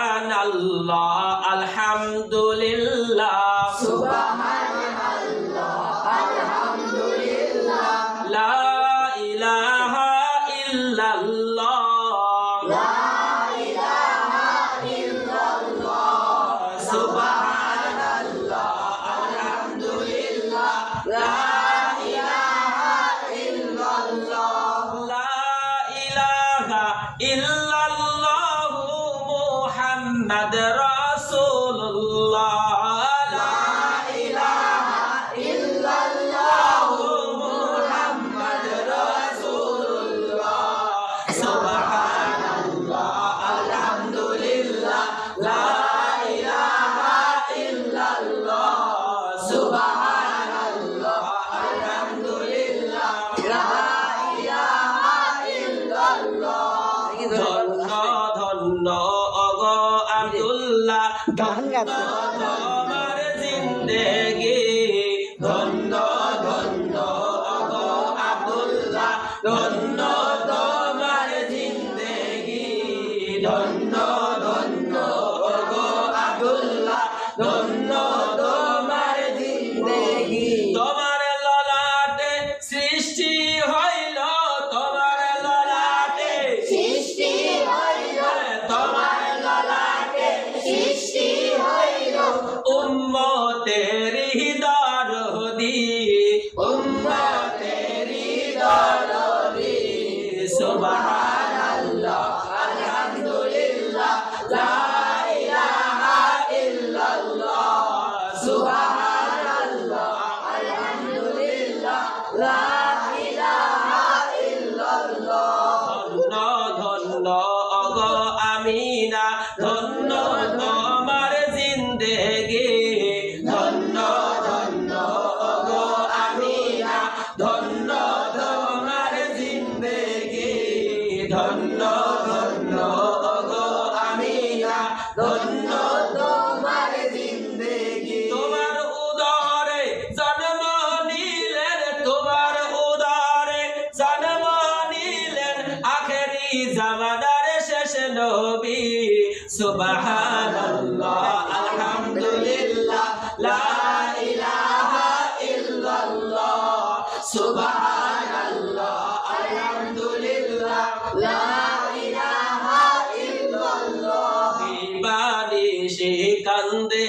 সুবহানাল্লাহ আলহামদুলিল্লাহ সুবহানাল্লাহ আলহামদুলিল্লাহ লা ইলাহা ইল্লাল্লাহ লা ইলাহা ইল্লাল্লাহ সুবহানাল্লাহ আলহামদুলিল্লাহ লা ইলাহা ইল্লাল্লাহ লা ইলাহা ইল্লাল্লাহ মুহাম্মাদ রাসূলুল্লাহ লা ইলাহা ইল্লাল্লাহ মুহাম্মাদ রাসূলুল্লাহ সুবহানাল্লাহ আলহামদুলিল্লাহ লা ইলাহা ইল্লাল্লাহ সুবহানাল্লাহ আলহামদুলিল্লাহ লা ইলাহা ইল্লাল্লাহ ধন্য ধন্য অগ আব্দুল্লাহ ধন্য তোমার জিন্দেগি ধন্য ধন্য অগ আব্দুল্লাহ ধন্য তোমার জিন্দেগি ধন্য ধন্য অগ আব্দুল্লাহ ধন্য তোমার জিন্দেগি তোমার ললাটে সৃষ্টি হইল তোমার ললাটে সৃষ্টি হইল তোমার ললাটে সৃষ্টি হইল উম্মতের দরদি উম্মতের দরদি সুবহানাল্লাহ আলহামদুলিল্লাহ লা ইলাহা ইল্লাল্লাহ সুবহানাল্লাহ আলহামদুলিল্লাহ লা ইলাহা ইল্লাল্লাহ ধন্য ধন্য অগ আমিনা ধন্য তোমার জিন্দেগি ধন্য ধন্য অগ আমিনা ধন্য তোমার জিন্দেগি ধন্য ধন্য অগ আমিনা ধন্য তোমার জিন্দেগি তোমার উদরে জন্ম নিলেন তোমার উদরে জন্ম নিলেন আখেরি জামানার শেষ নবী সুবহানাল্লাহ আলহামদুলিল্লাহ লা ইলাহা ইল্লাল্লাহ সুবহানাল্লাহ আলহামদুলিল্লাহ লা ইলাহা ইল্লাল্লাহ বালিশে কান্দে